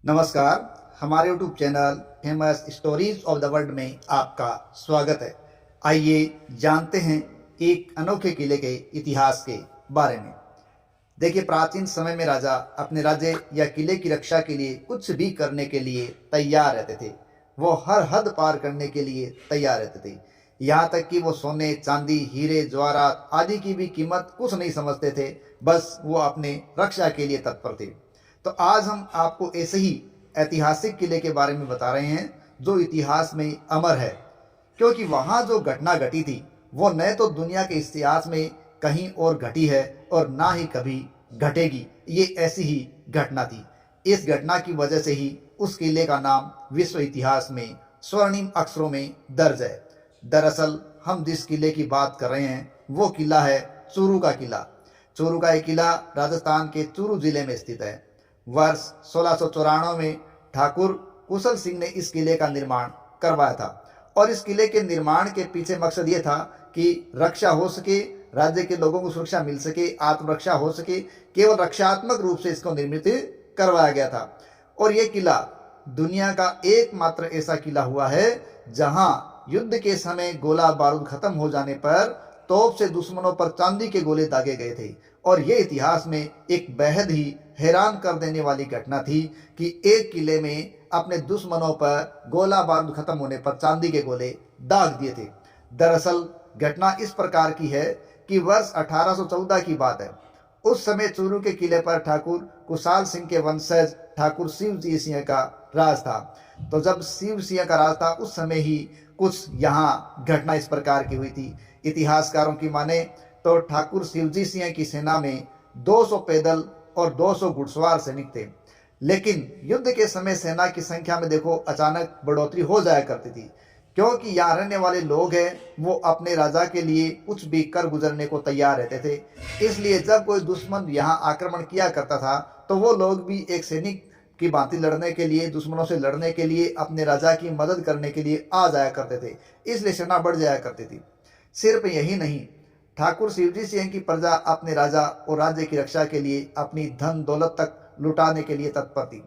नमस्कार। हमारे YouTube channel famous stories of the world में आपका स्वागत है। आइए जानते हैं एक अनोखे किले के इतिहास के बारे में। देखिए, प्राचीन समय में राजा अपने राज्य या किले की रक्षा के लिए कुछ भी करने के लिए तैयार रहते थे। वो हर हद पार करने के लिए तैयार रहते थे। यहाँ तक कि वो सोने, चांदी, हीरे, जवाहरात आदि की भी कीमत कुछ नहीं समझते थे। बस वो अपने रक्षा के लिए तत्पर थे। तो आज हम आपको ऐसे ही ऐतिहासिक किले के बारे में बता रहे हैं जो इतिहास में अमर है, क्योंकि वहाँ जो घटना घटी थी वो न तो दुनिया के इतिहास में कहीं और घटी है और ना ही कभी घटेगी। ये ऐसी ही घटना थी। इस घटना की वजह से ही उस किले का नाम विश्व इतिहास में स्वर्णिम अक्षरों में दर्ज है। दरअसल हम जिस किले की बात कर रहे हैं वो किला है चूरू का किला। चूरू का एक किला राजस्थान के चूरू जिले में स्थित है। वर्ष 1694 में ठाकुर कुशल सिंह ने इस किले का निर्माण करवाया था और इस किले के निर्माण के पीछे मकसद ये था कि रक्षा हो सके, राज्य के लोगों को सुरक्षा मिल सके, आत्मरक्षा हो सके। केवल रक्षात्मक रूप से इसको निर्मित करवाया गया था। और ये किला दुनिया का एकमात्र ऐसा किला हुआ है जहां युद्ध के समय गोला बारूद खत्म हो जाने पर तोप से दुश्मनों पर चांदी के गोले दागे गए थे। और ये इतिहास में एक बेहद ही हैरान कर देने वाली घटना थी कि एक किले में अपने दुश्मनों पर गोला बारूद खत्म होने पर चांदी के गोले दाग दिए थे। दरअसल घटना इस प्रकार की है कि वर्ष 1814 की बात है। उस समय चूरू के किले पर ठाकुर कुशाल सिंह के वंशज ठाकुर शिवजी सिंह का राज था। तो जब शिव सिंह का राज था उस समय ही कुछ यहाँ घटना इस प्रकार की हुई थी। इतिहासकारों की माने तो ठाकुर शिवजी सिंह की सेना में 200 पैदल और 200 घुड़सवार सैनिक थे। लेकिन युद्ध के समय सेना की संख्या में देखो अचानक बढ़ोतरी हो जाया करती थी, क्योंकि यहाँ रहने वाले लोग हैं वो अपने राजा के लिए कुछ भी कर गुजरने को तैयार रहते थे। इसलिए जब कोई दुश्मन यहाँ आक्रमण किया करता था तो वो लोग भी एक सैनिक की भांति लड़ने के लिए, दुश्मनों से लड़ने के लिए, अपने राजा की मदद करने के लिए आ जाया करते थे। इसलिए सेना बढ़ जाया करती थी। सिर्फ यही नहीं, ठाकुर शिवजी सिंह की प्रजा अपने राजा और राज्य की रक्षा के लिए अपनी धन दौलत तक लुटाने के लिए तत्पर थी।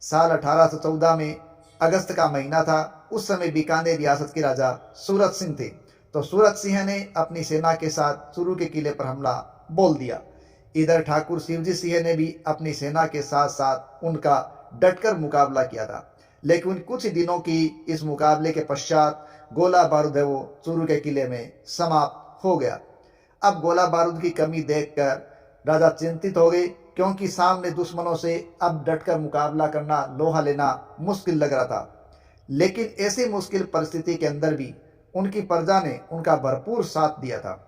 साल 1814 में अगस्त का महीना था। उस समय बीकानेर रियासत के राजा सूरत सिंह थे। तो सूरत सिंह ने अपनी सेना के साथ चूरू के किले पर हमला बोल दिया। इधर ठाकुर शिवजी सिंह ने भी अपनी सेना के साथ साथ उनका डटकर मुकाबला किया था। लेकिन कुछ दिनों की इस मुकाबले के पश्चात गोला बारूद है वो चूरू के किले में समाप्त हो गया। अब गोला बारूद की कमी देखकर राजा चिंतित हो गए, क्योंकि सामने दुश्मनों से अब डटकर मुकाबला करना, लोहा लेना मुश्किल लग रहा था। लेकिन ऐसी मुश्किल परिस्थिति के अंदर भी उनकी प्रजा ने उनका भरपूर साथ दिया था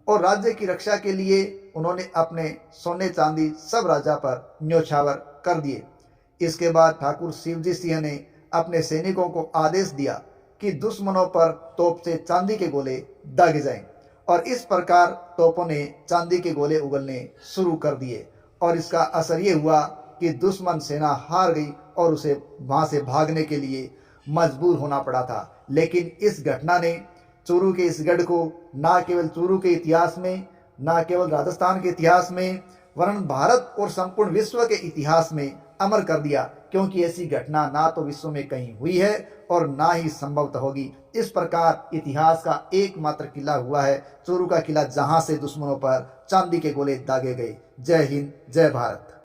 और राज्य की रक्षा के लिए उन्होंने अपने सोने चांदी सब राजा पर न्योछावर कर दिए। इसके बाद ठाकुर शिवजी सिंह ने अपने सैनिकों को आदेश दिया कि दुश्मनों पर तोप से चांदी के गोले दागे जाएं। और इस प्रकार तोपों ने चांदी के गोले उगलने शुरू कर दिए और इसका असर ये हुआ कि दुश्मन सेना हार गई और उसे वहां से भागने के लिए मजबूर होना पड़ा था। लेकिन इस घटना ने चूरू के इस गढ़ को ना केवल चूरू के इतिहास में, ना केवल राजस्थान के इतिहास में, वरन भारत और संपूर्ण विश्व के इतिहास में अमर कर दिया, क्योंकि ऐसी घटना ना तो विश्व में कहीं हुई है और ना ही संभवतः होगी। इस प्रकार इतिहास का एकमात्र किला हुआ है चूरू का किला, जहां से दुश्मनों पर चांदी के गोले दागे गए। जय हिंद, जय भारत।